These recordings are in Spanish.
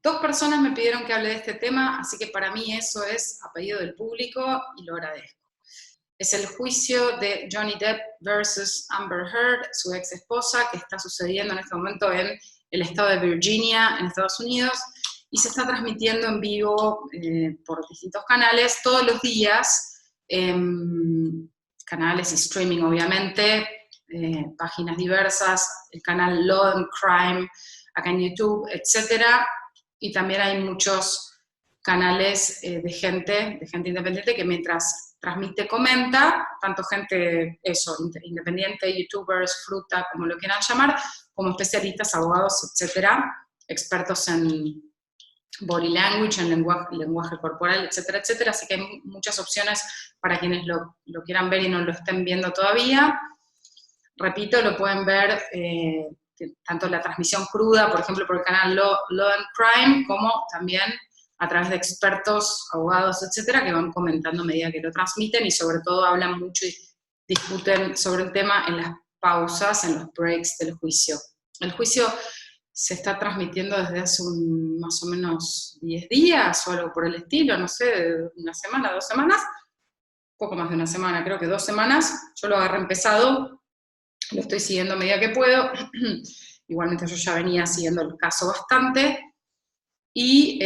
2 personas me pidieron que hable de este tema, así que para mí eso es a pedido del público y lo agradezco. Es el juicio de Johnny Depp versus Amber Heard, su ex esposa, que está sucediendo en este momento en el estado de Virginia, en Estados Unidos, y se está transmitiendo en vivo por distintos canales todos los días, canales y streaming obviamente, páginas diversas, el canal Law and Crime acá en YouTube, etcétera, y también hay muchos canales de gente independiente que mientras transmite, comenta, tanto gente, eso, independiente, youtubers, fruta, como lo quieran llamar, como especialistas, abogados, etcétera, expertos en body language, en lenguaje corporal, etcétera, etcétera, así que hay muchas opciones para quienes lo quieran ver y no lo estén viendo todavía. Repito, lo pueden ver tanto la transmisión cruda, por ejemplo, por el canal Law and Crime, como también a través de expertos, abogados, etcétera, que van comentando a medida que lo transmiten y sobre todo hablan mucho y discuten sobre el tema en las pausas, en los breaks del juicio. El juicio se está transmitiendo desde hace más o menos 10 días o algo por el estilo, no sé, una semana, 2 semanas, poco más de una semana, creo que 2 semanas. Yo lo agarré empezado, lo estoy siguiendo a medida que puedo. Igualmente yo ya venía siguiendo el caso bastante. Y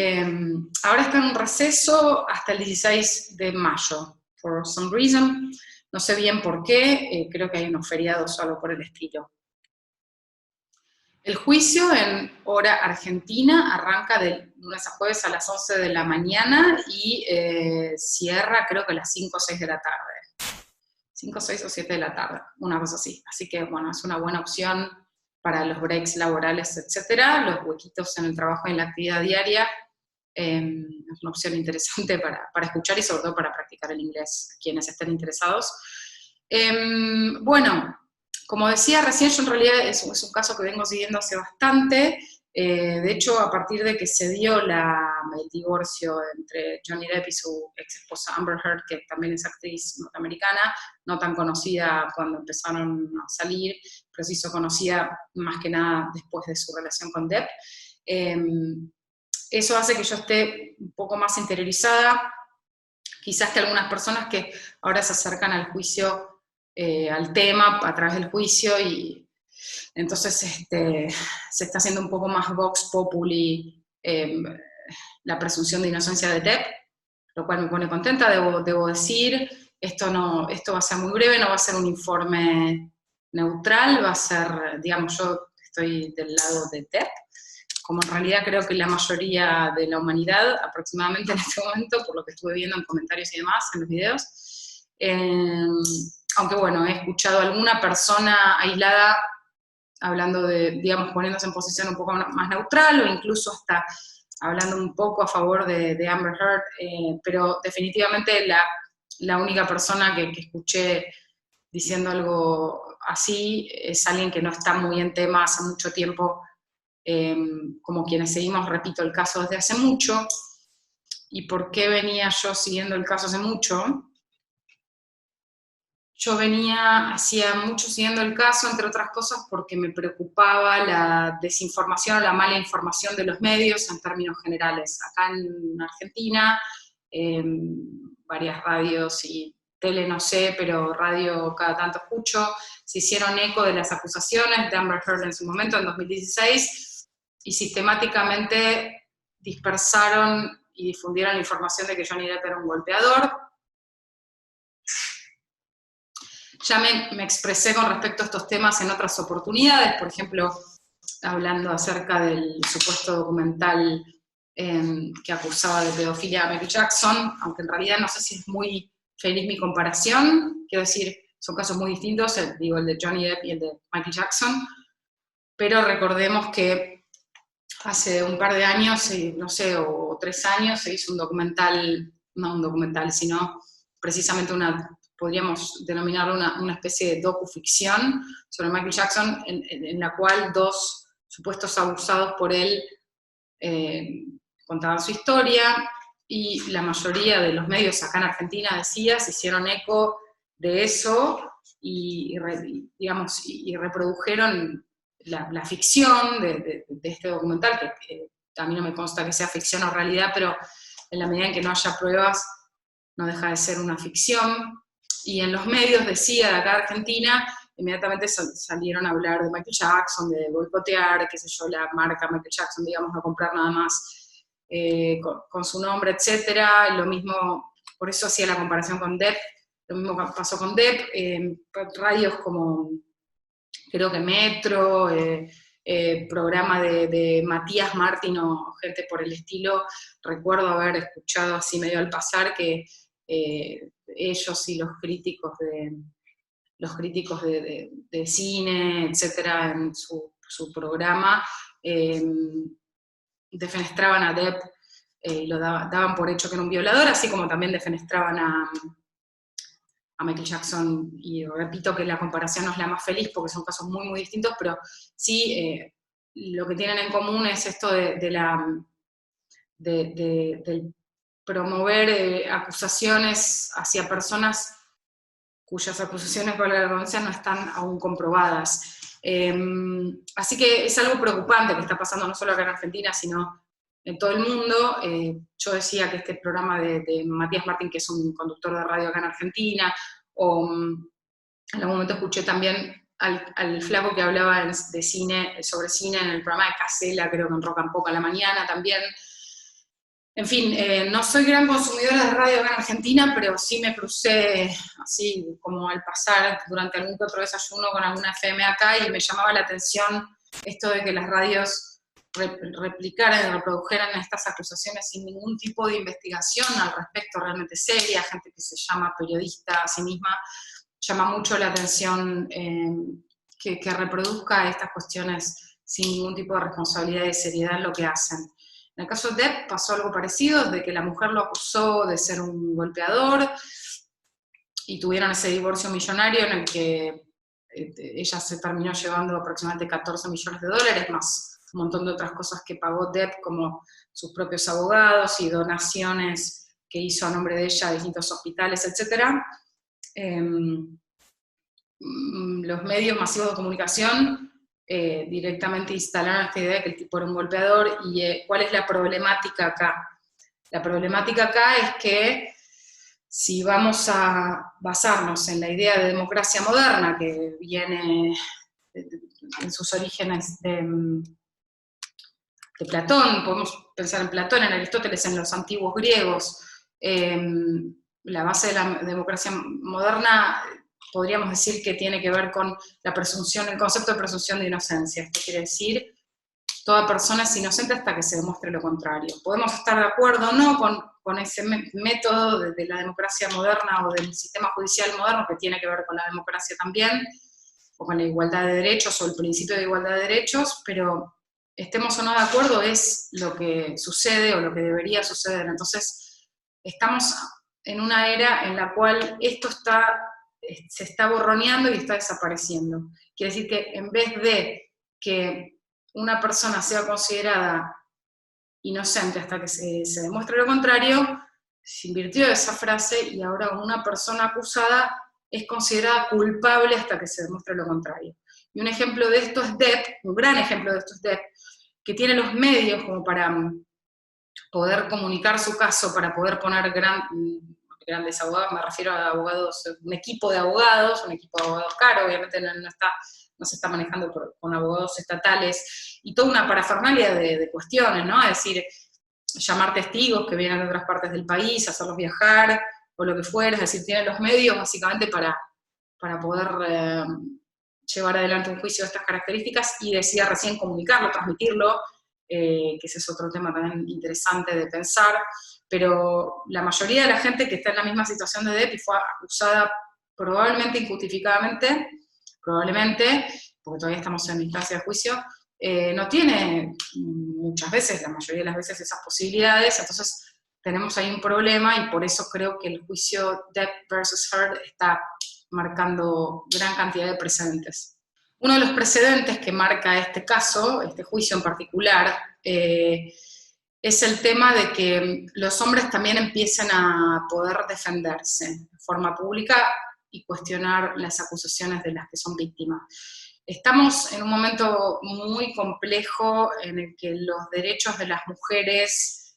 ahora está en un receso hasta el 16 de mayo, for some reason. No sé bien por qué, creo que hay unos feriados o algo por el estilo. El juicio en hora argentina arranca de lunes a jueves a las 11 de la mañana y cierra creo que a las 5 o 6 de la tarde. 5, 6 o 7 de la tarde, una cosa así. Así que, bueno, es una buena opción para los breaks laborales, etcétera, los huequitos en el trabajo y en la actividad diaria. Es una opción interesante para escuchar y sobre todo para practicar el inglés, quienes estén interesados. Bueno, como decía recién, yo en realidad es un caso que vengo siguiendo hace bastante. De hecho, a partir de que se dio el divorcio entre Johnny Depp y su ex esposa Amber Heard, que también es actriz norteamericana, no tan conocida cuando empezaron a salir, pero se hizo conocida más que nada después de su relación con Depp. Eso hace que yo esté un poco más interiorizada, quizás que algunas personas que ahora se acercan al juicio, al tema a través del juicio, y entonces se está haciendo un poco más vox populi la presunción de inocencia de Depp, lo cual me pone contenta, debo decir. Esto va a ser muy breve, no va a ser un informe neutral, va a ser, digamos, yo estoy del lado de Depp, como en realidad creo que la mayoría de la humanidad, aproximadamente en este momento, por lo que estuve viendo en comentarios y demás, en los videos. Aunque bueno, he escuchado a alguna persona aislada hablando de, digamos, poniéndose en posición un poco más neutral, o incluso hasta hablando un poco a favor de Amber Heard, pero definitivamente la única persona que escuché diciendo algo así es alguien que no está muy en tema hace mucho tiempo, como quienes seguimos, repito, el caso desde hace mucho. ¿Y por qué venía yo siguiendo el caso hace mucho? Yo venía hacía mucho siguiendo el caso, entre otras cosas, porque me preocupaba la desinformación o la mala información de los medios en términos generales. Acá en Argentina, varias radios y tele no sé, pero radio cada tanto escucho, se hicieron eco de las acusaciones de Amber Heard en su momento, en 2016, y sistemáticamente dispersaron y difundieron la información de que Johnny Depp era un golpeador. Ya me expresé con respecto a estos temas en otras oportunidades, por ejemplo, hablando acerca del supuesto documental que acusaba de pedofilia a Michael Jackson, aunque en realidad no sé si es muy feliz mi comparación, quiero decir, son casos muy distintos, digo, el de Johnny Depp y el de Michael Jackson, pero recordemos que hace un par de años, no sé, o 3 años, se hizo un documental, no un documental, sino precisamente podríamos denominarlo una especie de docuficción sobre Michael Jackson, en la cual 2 supuestos abusados por él contaban su historia, y la mayoría de los medios acá en Argentina se hicieron eco de eso, y reprodujeron la ficción de este documental, que a mí no me consta que sea ficción o realidad, pero en la medida en que no haya pruebas, no deja de ser una ficción. Y en los medios decía de acá de Argentina, inmediatamente salieron a hablar de Michael Jackson, de boicotear, qué sé yo, la marca Michael Jackson, digamos, no comprar nada más con su nombre, etcétera. Lo mismo, por eso hacía la comparación con Depp, lo mismo pasó con Depp, radios como, creo que Metro, programa de Matías Martín o gente por el estilo, recuerdo haber escuchado así medio al pasar que ellos y los críticos de cine, etcétera, en su programa, defenestraban a Depp, lo daban por hecho que era un violador, así como también defenestraban a Michael Jackson, y repito que la comparación no es la más feliz porque son casos muy, muy distintos, pero sí lo que tienen en común es esto de promover acusaciones hacia personas cuyas acusaciones, por la redundancia, no están aún comprobadas. Así que es algo preocupante que está pasando no solo acá en Argentina, sino en todo el mundo. Yo decía que este programa de Matías Martín, que es un conductor de radio acá en Argentina, o en algún momento escuché también al flaco que hablaba de cine, sobre cine en el programa de Casella, creo que en Rock and Pop a la mañana también. En fin, no soy gran consumidora de radio acá en Argentina, pero sí me crucé así como al pasar durante algún que otro desayuno con alguna FM acá, y me llamaba la atención esto de que las radios replicaran y reprodujeran estas acusaciones sin ningún tipo de investigación al respecto realmente seria, gente que se llama periodista a sí misma. Llama mucho la atención que reproduzca estas cuestiones sin ningún tipo de responsabilidad y seriedad en lo que hacen. En el caso de Depp pasó algo parecido, de que la mujer lo acusó de ser un golpeador, y tuvieron ese divorcio millonario en el que ella se terminó llevando aproximadamente 14 millones de dólares, más un montón de otras cosas que pagó Depp, como sus propios abogados y donaciones que hizo a nombre de ella a distintos hospitales, etc. Los medios masivos de comunicación directamente instalaron esta idea de que el tipo era un golpeador. ¿Y cuál es la problemática acá? La problemática acá es que si vamos a basarnos en la idea de democracia moderna, que viene en sus orígenes de Platón, podemos pensar en Platón, en Aristóteles, en los antiguos griegos, la base de la democracia moderna podríamos decir que tiene que ver con la presunción, el concepto de presunción de inocencia. Esto quiere decir, toda persona es inocente hasta que se demuestre lo contrario. Podemos estar de acuerdo o no con ese método de la democracia moderna o del sistema judicial moderno, que tiene que ver con la democracia también, o con la igualdad de derechos o el principio de igualdad de derechos, pero estemos o no de acuerdo es lo que sucede o lo que debería suceder. Entonces, estamos en una era en la cual esto se está borroneando y está desapareciendo. Quiere decir que en vez de que una persona sea considerada inocente hasta que se demuestre lo contrario, se invirtió esa frase y ahora una persona acusada es considerada culpable hasta que se demuestre lo contrario. Y un ejemplo de esto es Depp, un gran ejemplo de esto es Depp, que tiene los medios como para poder comunicar su caso, para poder poner grandes abogados, me refiero a abogados, un equipo de abogados caro, obviamente no se está manejando con abogados estatales, y toda una parafernalia de cuestiones, ¿no? Es decir, llamar testigos que vienen de otras partes del país, hacerlos viajar, o lo que fuera. Es decir, tienen los medios básicamente para poder llevar adelante un juicio de estas características, y decía recién comunicarlo, transmitirlo, que ese es otro tema también interesante de pensar. Pero la mayoría de la gente que está en la misma situación de Depp y fue acusada probablemente injustificadamente, probablemente, porque todavía estamos en instancia de juicio, no tiene muchas veces, la mayoría de las veces, esas posibilidades. Entonces tenemos ahí un problema, y por eso creo que el juicio Depp versus Heard está marcando gran cantidad de precedentes. Uno de los precedentes que marca este caso, este juicio en particular, es el tema de que los hombres también empiecen a poder defenderse de forma pública y cuestionar las acusaciones de las que son víctimas. estamos en un momento muy complejo en el que los derechos de las mujeres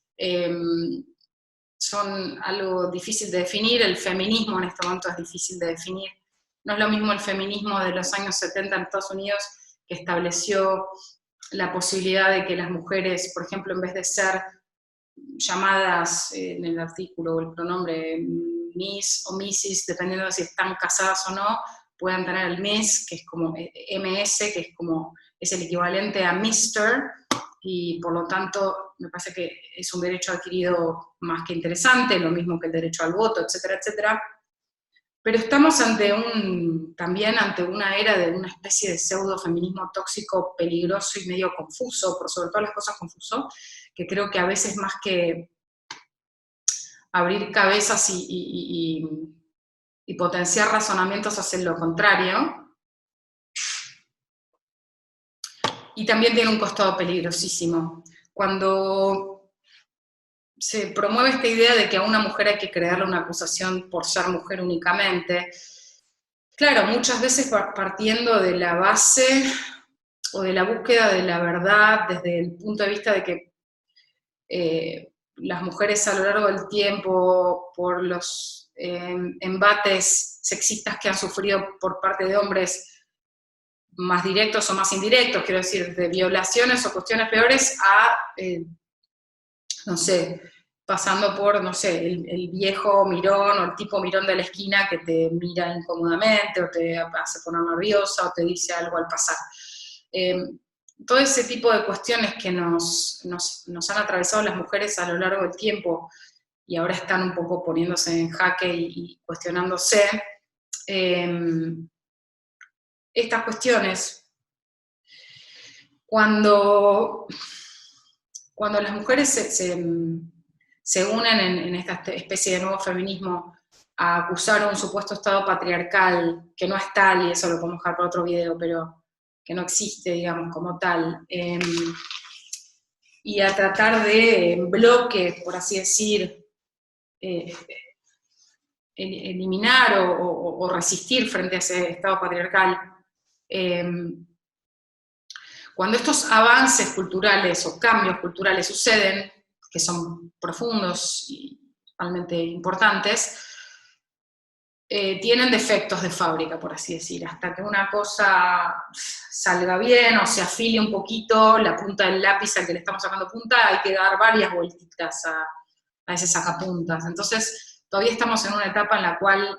son algo difícil de definir, el feminismo en este momento es difícil de definir. No es lo mismo el feminismo de los años 70 en Estados Unidos, que estableció la posibilidad de que las mujeres, por ejemplo, en vez de ser llamadas en el artículo o el pronombre Miss o Mrs., dependiendo de si están casadas o no, puedan tener el Miss, que es como MS, que es el equivalente a Mister, y por lo tanto me parece que es un derecho adquirido más que interesante, lo mismo que el derecho al voto, etcétera, etcétera. Pero estamos también ante una era de una especie de pseudo-feminismo tóxico, peligroso y medio confuso, por sobre todas las cosas confuso, que creo que a veces más que abrir cabezas y potenciar razonamientos hacen lo contrario. Y también tiene un costado peligrosísimo. Cuando se promueve esta idea de que a una mujer hay que crearle una acusación por ser mujer únicamente, claro, muchas veces partiendo de la base o de la búsqueda de la verdad desde el punto de vista de que las mujeres a lo largo del tiempo, por los embates sexistas que han sufrido por parte de hombres, más directos o más indirectos, quiero decir, de violaciones o cuestiones peores a, no sé, pasando por, no sé, el viejo mirón o el tipo mirón de la esquina que te mira incómodamente o te hace poner nerviosa o te dice algo al pasar. Todo ese tipo de cuestiones que nos han atravesado las mujeres a lo largo del tiempo y ahora están un poco poniéndose en jaque y cuestionándose, estas cuestiones, cuando las mujeres se unen en esta especie de nuevo feminismo a acusar un supuesto estado patriarcal, que no es tal, y eso lo podemos dejar para otro video, pero que no existe, digamos, como tal, y a tratar de, en bloque, por así decir, eliminar o resistir frente a ese estado patriarcal, cuando estos avances culturales o cambios culturales suceden, que son profundos y realmente importantes, tienen defectos de fábrica, por así decir, hasta que una cosa salga bien o se afile un poquito la punta del lápiz al que le estamos sacando punta, hay que dar varias vueltitas a ese sacapuntas. Entonces, todavía estamos en una etapa en la cual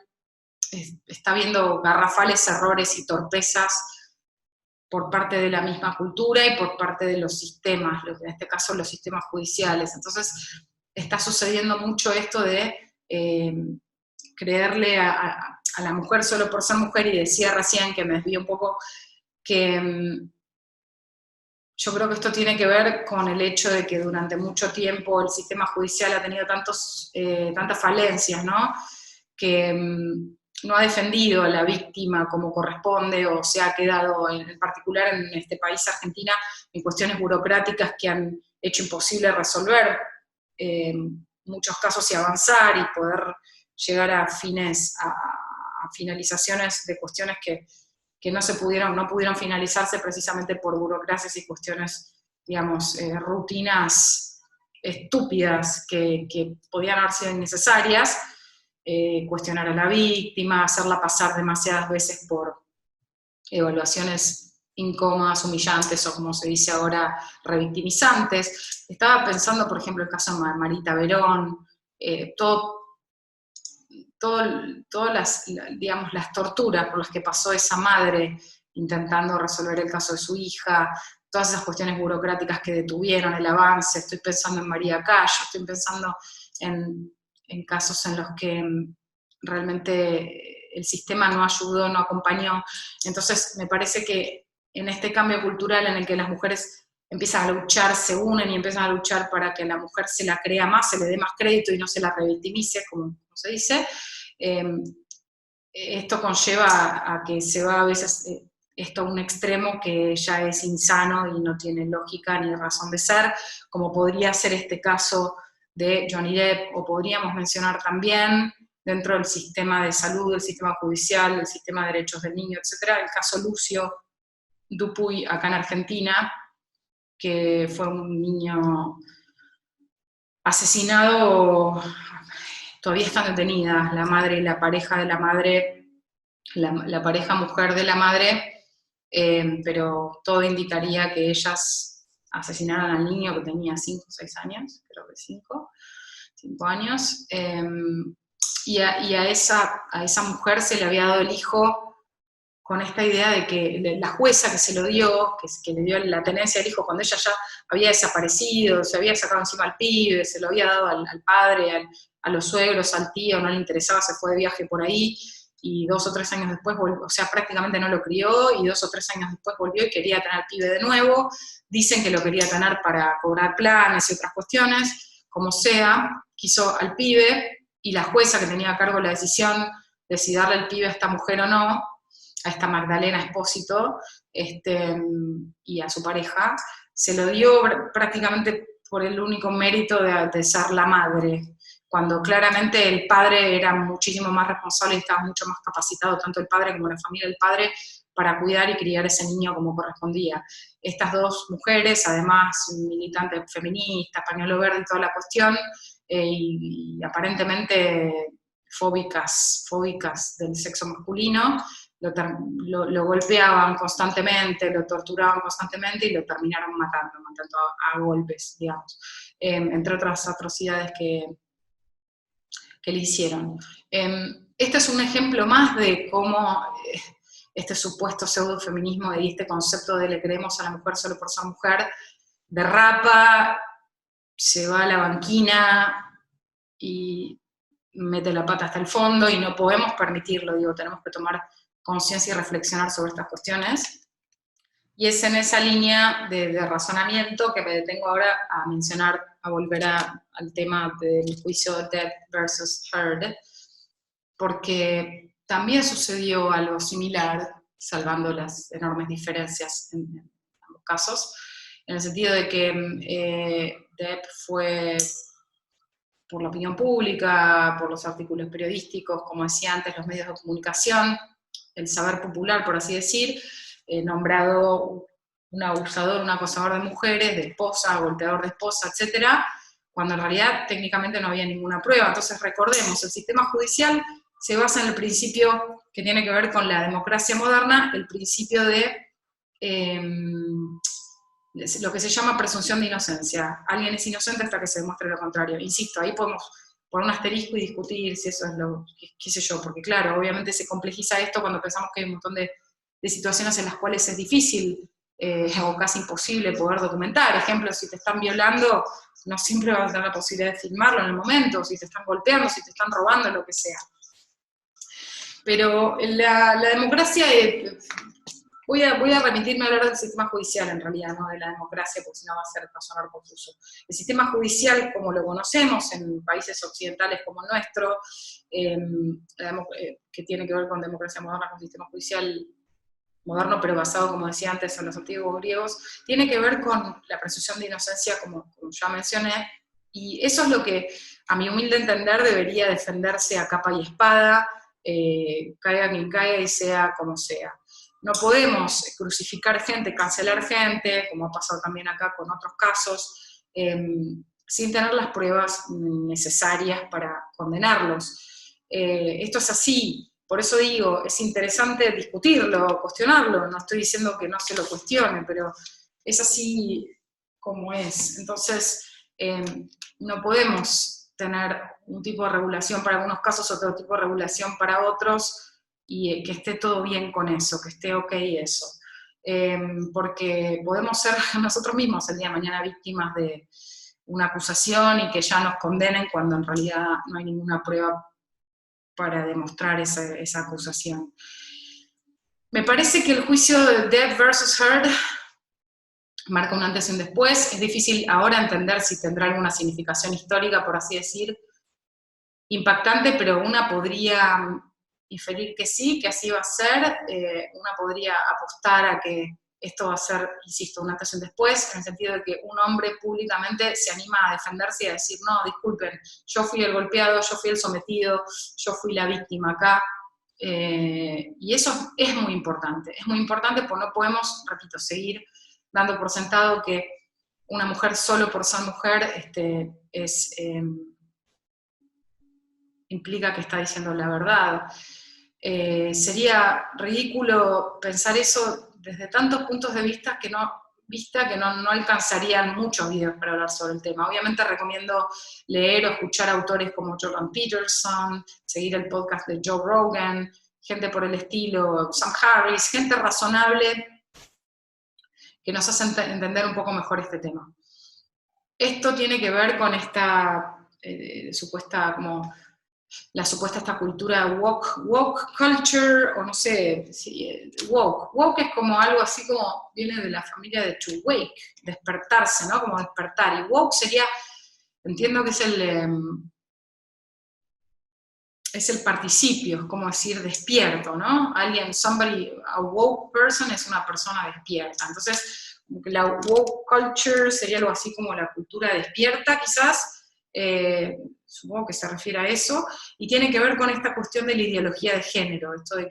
está habiendo garrafales errores y torpezas por parte de la misma cultura y por parte de los sistemas, en este caso los sistemas judiciales. Entonces, está sucediendo mucho esto de creerle a la mujer solo por ser mujer, y decía recién, que me desvío un poco, que yo creo que esto tiene que ver con el hecho de que durante mucho tiempo el sistema judicial ha tenido tantas falencias, ¿no? Que no ha defendido a la víctima como corresponde, o se ha quedado, en particular en este país, Argentina, en cuestiones burocráticas que han hecho imposible resolver muchos casos y avanzar y poder llegar a finalizaciones de cuestiones que no pudieron finalizarse precisamente por burocracias y cuestiones, digamos, rutinas estúpidas que podían haber sido innecesarias, cuestionar a la víctima, hacerla pasar demasiadas veces por evaluaciones incómodas, humillantes o, como se dice ahora, revictimizantes. Estaba pensando, por ejemplo, el caso de Marita Verón, todas las torturas por las que pasó esa madre intentando resolver el caso de su hija, todas esas cuestiones burocráticas que detuvieron el avance. Estoy pensando en María Cayo, estoy pensando en casos en los que realmente el sistema no ayudó, no acompañó. Entonces me parece que en este cambio cultural en el que las mujeres empiezan a luchar, se unen y empiezan a luchar para que a la mujer se la crea más, se le dé más crédito y no se la revictimice, como se dice, esto conlleva a que se va a veces esto a un extremo que ya es insano y no tiene lógica ni razón de ser, como podría ser este caso de Johnny Depp, o podríamos mencionar también dentro del sistema de salud, del sistema judicial, del sistema de derechos del niño, etcétera, el caso Lucio, Dupuy, acá en Argentina, que fue un niño asesinado. Todavía están detenidas la madre y la pareja de la madre, la pareja mujer de la madre, pero todo indicaría que ellas asesinaron al niño que tenía 5 o 6 años, creo que 5 años, y a esa mujer se le había dado el hijo con esta idea de que la jueza que se lo dio, que le dio la tenencia del hijo cuando ella ya había desaparecido, se había sacado encima al pibe, se lo había dado al padre, a los suegros, al tío, no le interesaba, se fue de viaje por ahí, y 2 o 3 años después volvió, o sea, prácticamente no lo crió, y 2 o 3 años después volvió y quería tener al pibe de nuevo. Dicen que lo quería tener para cobrar planes y otras cuestiones, como sea, quiso al pibe, y la jueza que tenía a cargo la decisión de si darle al pibe a esta mujer o no, a esta Magdalena Espósito, y a su pareja, se lo dio prácticamente por el único mérito de ser la madre, cuando claramente el padre era muchísimo más responsable y estaba mucho más capacitado, tanto el padre como la familia del padre, para cuidar y criar a ese niño como correspondía. Estas 2 mujeres, además militantes feministas, pañuelo verde y toda la cuestión, y aparentemente fóbicas del sexo masculino, lo golpeaban constantemente, lo torturaban constantemente y lo terminaron matando a golpes, digamos, entre otras atrocidades que le hicieron. Este es un ejemplo más de cómo este supuesto pseudofeminismo y este concepto de le creemos a la mujer solo por ser mujer derrapa, se va a la banquina y mete la pata hasta el fondo, y no podemos permitirlo, digo, tenemos que tomar conciencia y reflexionar sobre estas cuestiones. Y es en esa línea de razonamiento que me detengo ahora a mencionar, a volver al tema del juicio Depp versus Heard, porque también sucedió algo similar, salvando las enormes diferencias en ambos casos, en el sentido de que Depp fue, por la opinión pública, por los artículos periodísticos, como decía antes, los medios de comunicación, el saber popular, por así decir, nombrado un abusador, un acosador de mujeres, de esposa, golpeador de esposa, etcétera, cuando en realidad técnicamente no había ninguna prueba. Entonces recordemos, el sistema judicial se basa en el principio que tiene que ver con la democracia moderna, el principio de lo que se llama presunción de inocencia. Alguien es inocente hasta que se demuestre lo contrario. Insisto, ahí podemos poner un asterisco y discutir si eso es lo, qué sé yo, porque claro, obviamente se complejiza esto cuando pensamos que hay un montón de situaciones en las cuales es difícil o casi imposible poder documentar. Ejemplo, si te están violando, no siempre vas a tener la posibilidad de filmarlo en el momento, si te están golpeando, si te están robando, lo que sea. Pero la democracia, voy a remitirme a hablar del sistema judicial en realidad, no de la democracia, porque si no va a ser sonar confuso. El sistema judicial, como lo conocemos en países occidentales como el nuestro, que tiene que ver con democracia moderna, con sistema judicial moderno, pero basado, como decía antes, en los antiguos griegos, tiene que ver con la presunción de inocencia, como ya mencioné, y eso es lo que, a mi humilde entender, debería defenderse a capa y espada, caiga quien caiga y sea como sea. No podemos crucificar gente, cancelar gente, como ha pasado también acá con otros casos, sin tener las pruebas necesarias para condenarlos. Esto es así. Por eso digo, es interesante discutirlo, cuestionarlo, no estoy diciendo que no se lo cuestione, pero es así como es. Entonces, no podemos tener un tipo de regulación para algunos casos, otro tipo de regulación para otros, y que esté todo bien con eso, que esté ok eso. Porque podemos ser nosotros mismos el día de mañana víctimas de una acusación y que ya nos condenen cuando en realidad no hay ninguna prueba para demostrar esa acusación. Me parece que el juicio de Depp versus Heard marca un antes y un después. Es difícil ahora entender si tendrá alguna significación histórica, por así decir, impactante, pero una podría inferir que sí, que así va a ser. Una podría apostar a que esto va a ser, insisto, un antes y un después, en el sentido de que un hombre públicamente se anima a defenderse y a decir, no, disculpen, yo fui el golpeado, yo fui el sometido, yo fui la víctima acá, Y eso es muy importante porque no podemos, repito, seguir dando por sentado que una mujer solo por ser mujer implica que está diciendo la verdad. Sería ridículo pensar eso desde tantos puntos de vista que no alcanzarían muchos videos para hablar sobre el tema. Obviamente recomiendo leer o escuchar autores como Jordan Peterson, seguir el podcast de Joe Rogan, gente por el estilo, Sam Harris, gente razonable que nos hace entender un poco mejor este tema. Esto tiene que ver con esta la supuesta esta cultura woke culture, o no sé, woke. Woke es como algo así como, viene de la familia de to wake, despertarse, ¿no? Como despertar. Y woke sería, entiendo que es el participio, es como decir despierto, ¿no? A woke person es una persona despierta. Entonces, la woke culture sería algo así como la cultura despierta, quizás, supongo que se refiere a eso, y tiene que ver con esta cuestión de la ideología de género, esto de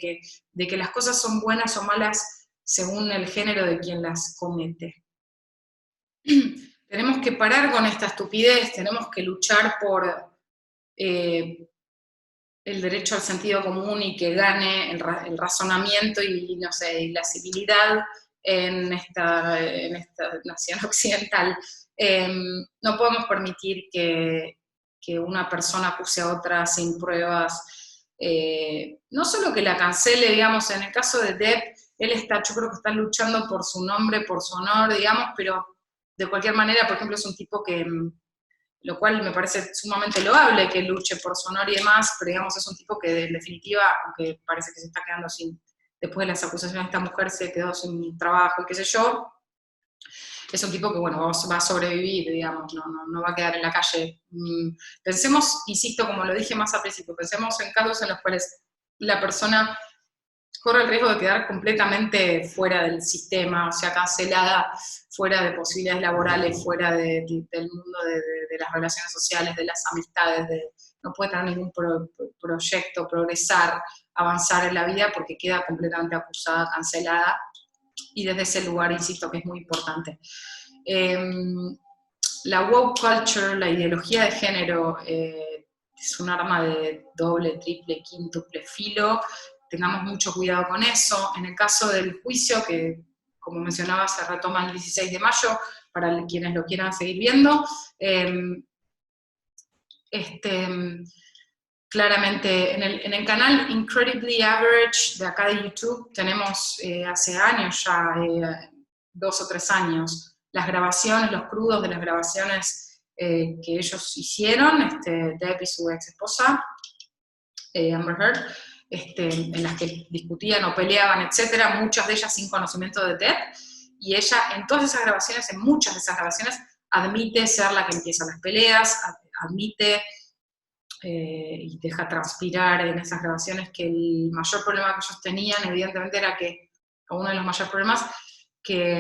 que las cosas son buenas o malas según el género de quien las comete. Tenemos que parar con esta estupidez, tenemos que luchar por el derecho al sentido común y que gane el razonamiento y, no sé, y la civilidad en esta nación occidental. No podemos permitir que una persona acuse a otra sin pruebas. No solo que la cancele, digamos, en el caso de Depp, yo creo que está luchando por su nombre, por su honor, digamos, pero de cualquier manera, por ejemplo, es un tipo que lo cual me parece sumamente loable que luche por su honor y demás, pero digamos es un tipo que en definitiva, aunque parece que se está quedando después de las acusaciones de esta mujer se quedó sin trabajo y qué sé yo, es un tipo que, bueno, va a sobrevivir, digamos, no va a quedar en la calle. Pensemos, insisto, como lo dije más al principio, pensemos en casos en los cuales la persona corre el riesgo de quedar completamente fuera del sistema, o sea, cancelada, fuera de posibilidades laborales, fuera del mundo de las relaciones sociales, de las amistades, no puede tener ningún proyecto, progresar, avanzar en la vida porque queda completamente acusada, cancelada, y desde ese lugar, insisto, que es muy importante. La woke culture, la ideología de género, es un arma de doble, triple, quíntuple filo. Tengamos mucho cuidado con eso. En el caso del juicio, que como mencionaba se retoma el 16 de mayo, para quienes lo quieran seguir viendo, claramente en el canal Incredibly Average de acá de YouTube tenemos hace años ya, 2 o 3 años, las grabaciones, los crudos de las grabaciones que ellos hicieron, Depp y su ex esposa, Amber Heard, en las que discutían o peleaban, etcétera, muchas de ellas sin conocimiento de Depp, y ella en todas esas grabaciones, en muchas de esas grabaciones, admite ser la que empieza las peleas, admite y deja transpirar en esas grabaciones que el mayor problema que ellos tenían, evidentemente, era que, uno de los mayores problemas, que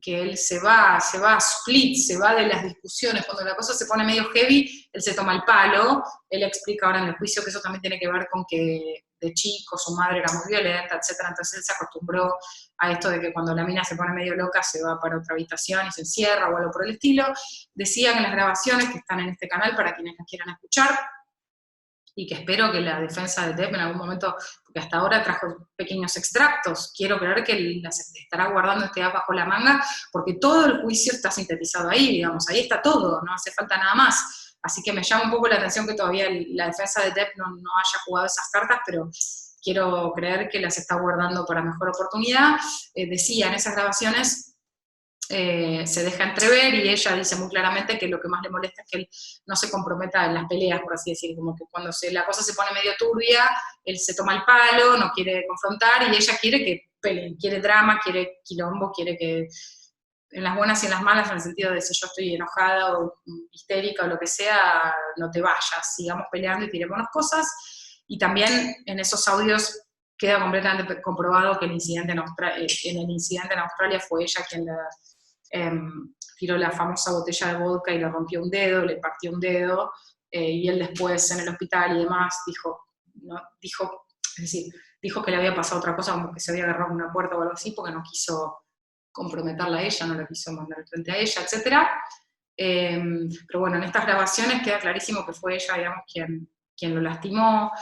él se va a split, se va de las discusiones, cuando la cosa se pone medio heavy, él se toma el palo, él explica ahora en el juicio que eso también tiene que ver con que de chico su madre era muy violenta, etcétera, entonces él se acostumbró a esto de que cuando la mina se pone medio loca se va para otra habitación y se encierra o algo por el estilo. Decían en las grabaciones que están en este canal para quienes las quieran escuchar, y que espero que la defensa de Depp en algún momento, porque hasta ahora trajo pequeños extractos, quiero creer que las estará guardando bajo la manga, porque todo el juicio está sintetizado ahí, digamos, ahí está todo, no hace falta nada más. Así que me llama un poco la atención que todavía la defensa de Depp no haya jugado esas cartas, pero quiero creer que las está guardando para mejor oportunidad. Decía en esas grabaciones, se deja entrever y ella dice muy claramente que lo que más le molesta es que él no se comprometa en las peleas, por así decir, como que cuando la cosa se pone medio turbia, él se toma el palo, no quiere confrontar y ella quiere que peleen, quiere drama, quiere quilombo, quiere que en las buenas y en las malas, en el sentido de si yo estoy enojada o histérica o lo que sea, no te vayas, sigamos peleando y tirémonos cosas. Y también en esos audios queda completamente comprobado que en el incidente en Australia fue ella quien tiró la famosa botella de vodka y le rompió un dedo, le partió un dedo, y él después en el hospital y demás dijo, es decir, dijo que le había pasado otra cosa, como que se había agarrado una puerta o algo así, porque no quiso comprometerla a ella, no la quiso mandar frente a ella, etc. Pero bueno, en estas grabaciones queda clarísimo que fue ella, digamos, quien lo lastimó.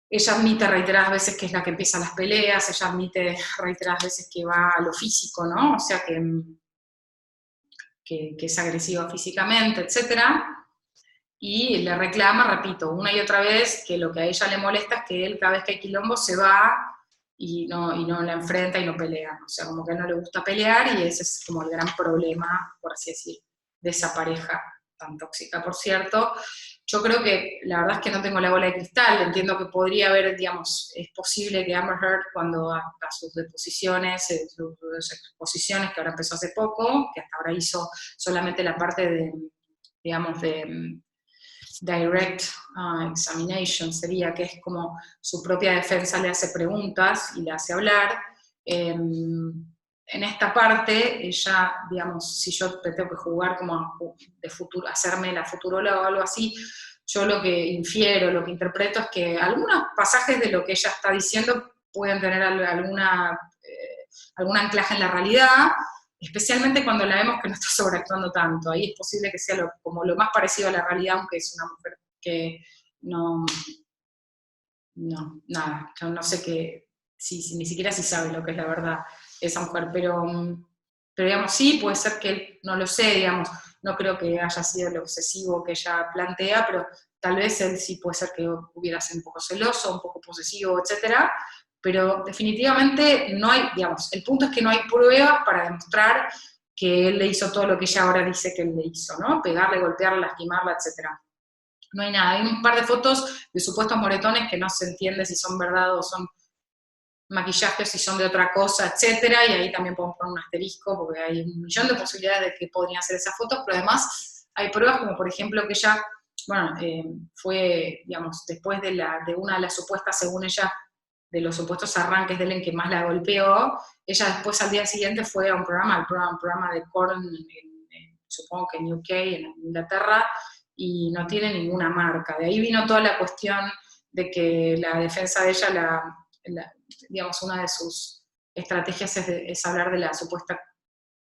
Ella admite reiteradas veces que es la que empieza las peleas, ella admite reiteradas veces que va a lo físico, ¿no? O sea, que es agresiva físicamente, etc. Y le reclama, repito, una y otra vez, que lo que a ella le molesta es que él, cada vez que hay quilombo, se va y no la enfrenta y no pelea. O sea, como que a él no le gusta pelear, y ese es como el gran problema, por así decir, de esa pareja tan tóxica, por cierto. Yo creo que, la verdad es que no tengo la bola de cristal, entiendo que podría haber, digamos, es posible que Amber Heard, cuando a sus deposiciones, sus exposiciones, que ahora empezó hace poco, que hasta ahora hizo solamente la parte de, digamos, de direct examination, sería que es como su propia defensa le hace preguntas y le hace hablar. En esta parte, ella, digamos, si yo tengo que jugar como de futuro, hacerme la futuróloga o algo así, yo lo que infiero, lo que interpreto es que algunos pasajes de lo que ella está diciendo pueden tener algún anclaje en la realidad, especialmente cuando la vemos que no está sobreactuando tanto. Ahí es posible que sea como lo más parecido a la realidad, aunque es una mujer que nada, yo no sé qué, ni siquiera si sabe lo que es la verdad esa mujer, pero digamos, sí, puede ser que él no lo sé, digamos, no creo que haya sido el obsesivo que ella plantea, pero tal vez él sí puede ser que hubiera sido un poco celoso, un poco posesivo, etcétera, pero definitivamente no hay, digamos, el punto es que no hay pruebas para demostrar que él le hizo todo lo que ella ahora dice que él le hizo, ¿no? Pegarle, golpearla, lastimarla, etcétera. No hay nada, hay un par de fotos de supuestos moretones que no se entiende si son verdad o son maquillajes, si son de otra cosa, etcétera, y ahí también podemos poner un asterisco, porque hay un millón de posibilidades de que podrían ser esas fotos, pero además hay pruebas como por ejemplo que ella, bueno, fue, digamos, después de una de las supuestas, según ella, de los supuestos arranques de él en que más la golpeó, ella después al día siguiente fue a un programa, un programa de Korn, supongo que en UK, en Inglaterra, y no tiene ninguna marca. De ahí vino toda la cuestión de que la defensa de ella, digamos, una de sus estrategias es hablar de la supuesta,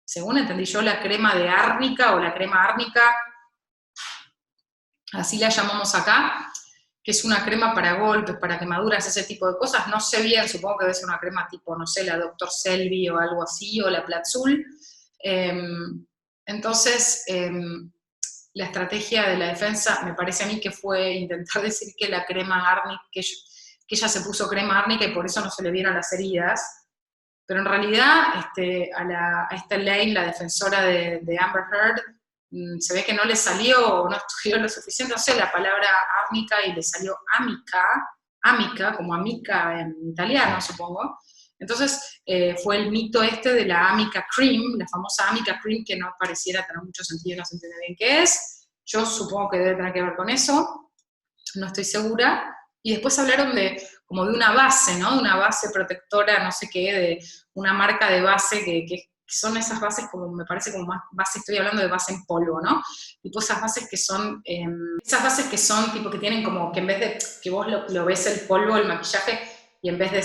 según entendí yo, la crema de árnica o la crema árnica, así la llamamos acá, que es una crema para golpes, para quemaduras, ese tipo de cosas. No sé bien, supongo que debe ser una crema tipo, no sé, la Dr. Selby o algo así, o la Platzul. Entonces, la estrategia de la defensa, me parece a mí que fue intentar decir que la crema árnica, que ella se puso crema árnica y por eso no se le vieron las heridas, pero en realidad a esta Lane, la defensora de Amber Heard, se ve que no le salió, o no estudió lo suficiente, no sé, la palabra árnica, y le salió amica, como amica en italiano, supongo. Entonces fue el mito de la Amica Cream, la famosa Amica Cream, que no pareciera tener mucho sentido, no se entiende bien qué es. Yo supongo que debe tener que ver con eso, no estoy segura. Y después hablaron como de una base, ¿no? De una base protectora, no sé qué, de una marca de base que son esas bases como, me parece como más base, estoy hablando de base en polvo, ¿no? Tipo esas bases que son tipo que tienen como que en vez de que vos lo ves el polvo, el maquillaje, y en vez de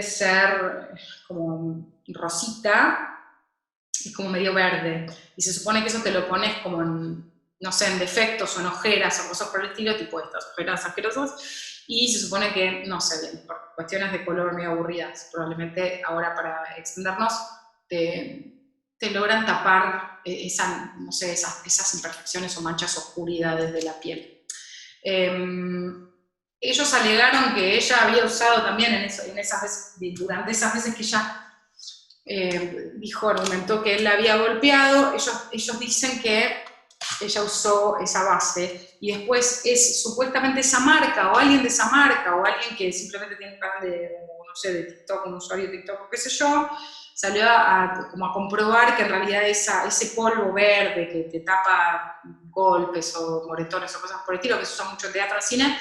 ser como rosita, es como medio verde, y se supone que eso te lo pones como en, no sé, en defectos o en ojeras o cosas por el estilo, tipo estas ojeras asquerosas, y se supone que, no sé, bien, por cuestiones de color medio aburridas, probablemente ahora para extendernos, te logran tapar no sé, esas imperfecciones o manchas, oscuridades de la piel. Ellos alegaron que ella había usado también durante esas veces que ella argumentó que él la había golpeado, ellos dicen que ella usó esa base, y después es supuestamente esa marca, o alguien de esa marca, o alguien que simplemente tiene un canal no sé, de TikTok, un usuario de TikTok, o qué sé yo, salió como a comprobar que en realidad ese polvo verde que te tapa golpes o moretones o cosas por el estilo, que se usa mucho en teatro y cine,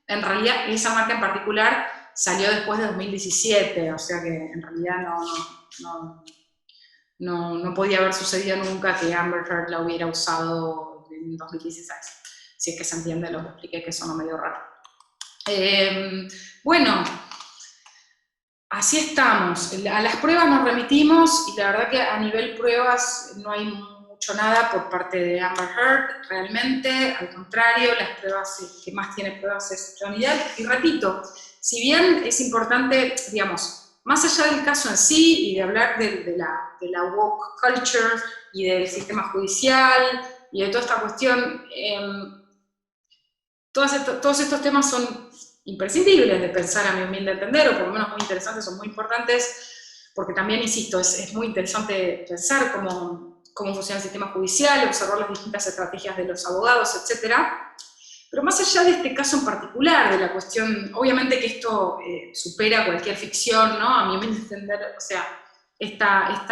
en realidad esa marca en particular salió después de 2017, o sea que en realidad no podía haber sucedido nunca que Amber Heard la hubiera usado en 2016, si es que se entiende lo que expliqué, que sonó medio raro. Bueno, así estamos. A las pruebas nos remitimos y la verdad que a nivel pruebas no hay mucho nada por parte de Amber Heard, realmente, al contrario, las pruebas que más tiene pruebas es Johnny Depp. Y repito, si bien es importante, digamos, más allá del caso en sí y de hablar de la woke culture y del sistema judicial y de toda esta cuestión, todos estos temas son imprescindibles de pensar, a mi humilde entender, o por lo menos muy interesantes, son muy importantes, porque también, insisto, es muy interesante pensar cómo funciona el sistema judicial, observar las distintas estrategias de los abogados, etcétera. Pero más allá de este caso en particular, de la cuestión, obviamente que esto supera cualquier ficción, ¿no? A mi humilde entender, o sea, esta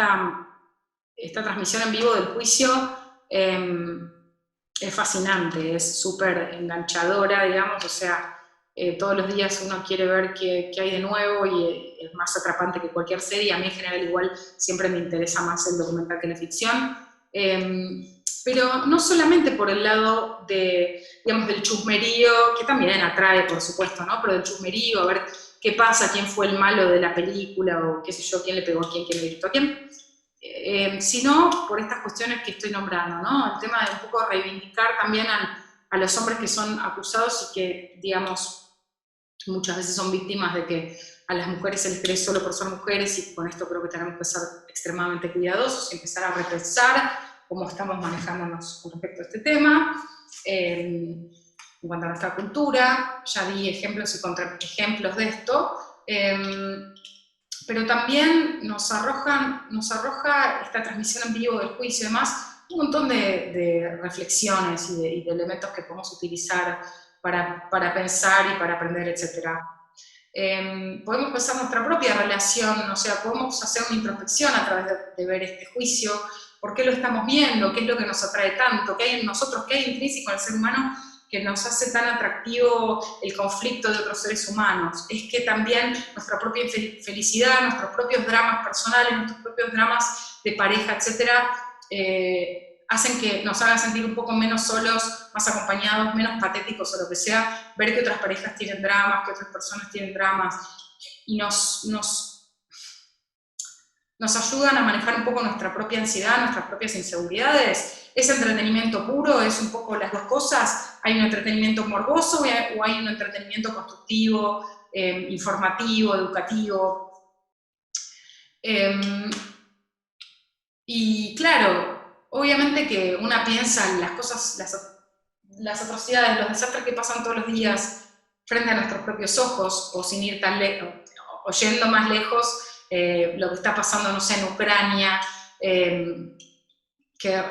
transmisión en vivo del juicio es fascinante, es súper enganchadora, digamos, o sea, todos los días uno quiere ver qué hay de nuevo y es más atrapante que cualquier serie. A mí en general igual siempre me interesa más el documental que la ficción. Pero no solamente por el lado digamos, del chusmerío, que también atrae, por supuesto, ¿no? Pero del chusmerío, a ver qué pasa, quién fue el malo de la película, o qué sé yo, quién le pegó a quién le gritó a quién. Sino por estas cuestiones que estoy nombrando, ¿no? El tema de un poco reivindicar también a los hombres que son acusados y que, digamos, muchas veces son víctimas de que a las mujeres se les cree solo por ser mujeres, y con esto creo que tenemos que ser extremadamente cuidadosos y empezar a repensar cómo estamos manejándonos con respecto a este tema. En cuanto a nuestra cultura, ya di ejemplos y contraejemplos de esto. Pero también nos arroja esta transmisión en vivo del juicio y demás un montón de reflexiones y de elementos que podemos utilizar para pensar y para aprender, etc. Podemos pensar nuestra propia relación, o sea, podemos hacer una introspección a través de ver este juicio, por qué lo estamos viendo, qué es lo que nos atrae tanto, qué hay en nosotros, qué hay intrínseco en el ser humano que nos hace tan atractivo el conflicto de otros seres humanos. Es que también nuestra propia felicidad, nuestros propios dramas personales, nuestros propios dramas de pareja, etcétera, hacen que nos hagan sentir un poco menos solos, más acompañados, menos patéticos o lo que sea, ver que otras parejas tienen dramas, que otras personas tienen dramas, y nos ayudan a manejar un poco nuestra propia ansiedad, nuestras propias inseguridades. ¿Es entretenimiento puro? ¿Es un poco las dos cosas? ¿Hay un entretenimiento morboso o hay un entretenimiento constructivo, informativo, educativo? Y claro, obviamente que una piensa en las cosas, las atrocidades, los desastres que pasan todos los días frente a nuestros propios ojos, o sin ir tan lejos, o yendo más lejos, lo que está pasando, no sé, en Ucrania, que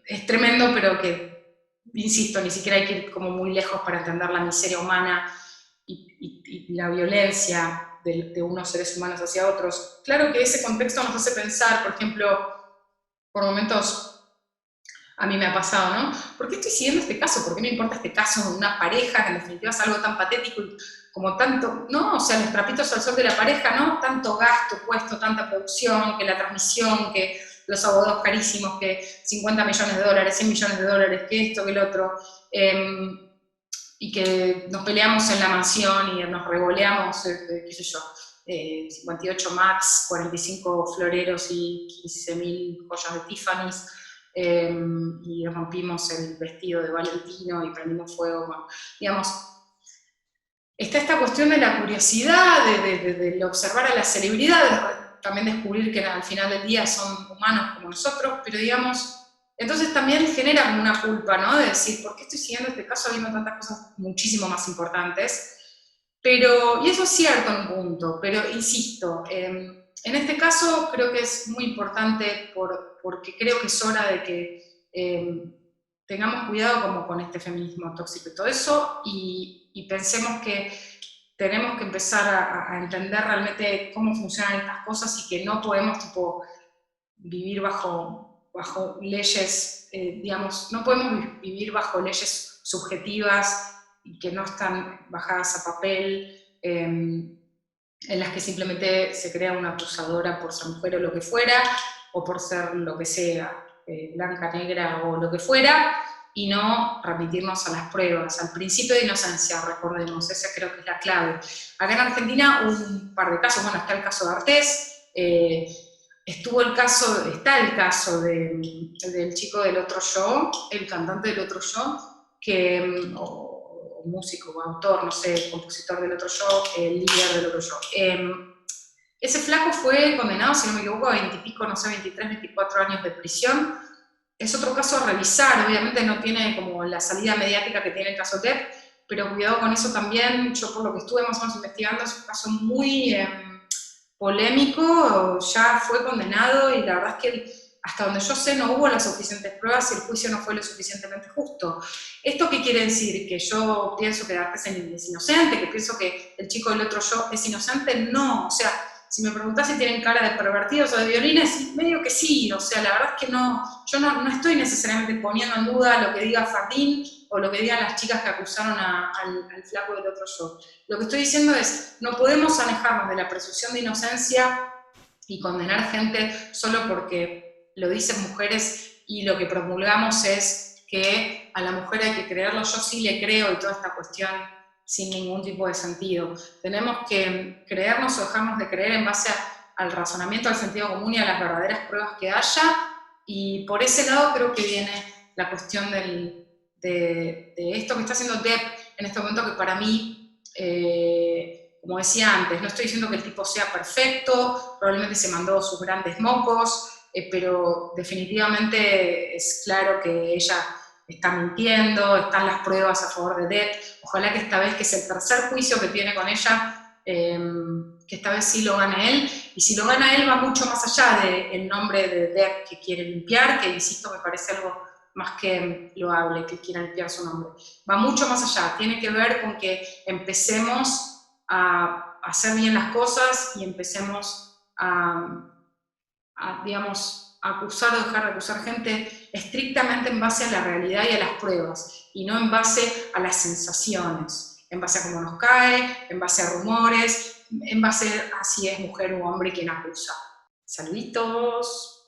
es tremendo, pero que, insisto, ni siquiera hay que ir como muy lejos para entender la miseria humana y la violencia de unos seres humanos hacia otros. Claro que ese contexto nos hace pensar, por ejemplo, por momentos a mí me ha pasado, ¿no? ¿Por qué estoy siguiendo este caso? ¿Por qué me importa este caso de una pareja que en definitiva es algo tan patético como tanto, ¿no? O sea, los trapitos al sol de la pareja, ¿no? Tanto gasto puesto, tanta producción, que la transmisión, que los abogados carísimos, que 50 millones de dólares, 100 millones de dólares, que esto, que el otro, y que nos peleamos en la mansión y nos revoleamos, qué sé yo, 58 Max, 45 floreros y 15.000 joyas de Tiffany's, y rompimos el vestido de Valentino y prendimos fuego, bueno, digamos, está esta cuestión de la curiosidad, de observar a las celebridades, también descubrir que al final del día son humanos como nosotros, pero digamos, entonces también genera como una culpa, ¿no? De decir, ¿por qué estoy siguiendo este caso habiendo tantas cosas muchísimo más importantes? Pero, y eso es cierto en un punto, pero insisto, en este caso creo que es muy importante porque creo que es hora de que tengamos cuidado como con este feminismo tóxico y todo eso, y pensemos que tenemos que empezar a entender realmente cómo funcionan estas cosas y que no podemos tipo, vivir bajo leyes, digamos, no podemos vivir bajo leyes subjetivas y que no están bajadas a papel, en las que simplemente se crea una acusadora por ser mujer o lo que fuera, o por ser lo que sea, blanca, negra o lo que fuera, y no remitirnos a las pruebas, al principio de inocencia, recordemos, esa creo que es la clave. Acá en Argentina hubo un par de casos, bueno, está el caso de Artés, está el caso del chico del Otro Yo, el cantante del Otro Yo, o músico, o autor, no sé, compositor del Otro Yo, el líder del Otro Yo. Ese flaco fue condenado, si no me equivoco, a 20 y pico, no sé, 23, 24 años de prisión. Es otro caso a revisar, obviamente no tiene como la salida mediática que tiene el caso Depp, pero cuidado con eso también. Yo, por lo que estuve más o menos investigando, es un caso muy polémico, ya fue condenado y la verdad es que hasta donde yo sé no hubo las suficientes pruebas y el juicio no fue lo suficientemente justo. ¿Esto qué quiere decir? ¿Que yo pienso que Artés es inocente? ¿Que pienso que el chico del Otro Yo es inocente? No, o sea, si me preguntás si tienen cara de pervertidos o de violines, medio que sí, o sea, la verdad es que no, yo no estoy necesariamente poniendo en duda lo que diga Fardín o lo que digan las chicas que acusaron al flaco del Otro Yo. Lo que estoy diciendo es, no podemos alejarnos de la presunción de inocencia y condenar gente solo porque lo dicen mujeres y lo que promulgamos es que a la mujer hay que creerlo. Yo sí le creo y toda esta cuestión sin ningún tipo de sentido. Tenemos que creernos o dejarnos de creer en base al razonamiento, al sentido común y a las verdaderas pruebas que haya, y por ese lado creo que viene la cuestión de esto que está haciendo Depp en este momento, que para mí, como decía antes, no estoy diciendo que el tipo sea perfecto, probablemente se mandó sus grandes mocos, pero definitivamente es claro que ella está mintiendo, están las pruebas a favor de Depp. Ojalá que esta vez, que es el tercer juicio que tiene con ella, que esta vez sí lo gane él, y si lo gana él va mucho más allá del nombre de Depp que quiere limpiar, que insisto, me parece algo más que loable, que quiera limpiar su nombre. Va mucho más allá, tiene que ver con que empecemos a hacer bien las cosas y empecemos digamos, acusar o dejar de acusar gente estrictamente en base a la realidad y a las pruebas, y no en base a las sensaciones, en base a cómo nos cae, en base a rumores, en base a si es mujer o hombre quien acusa. Saluditos.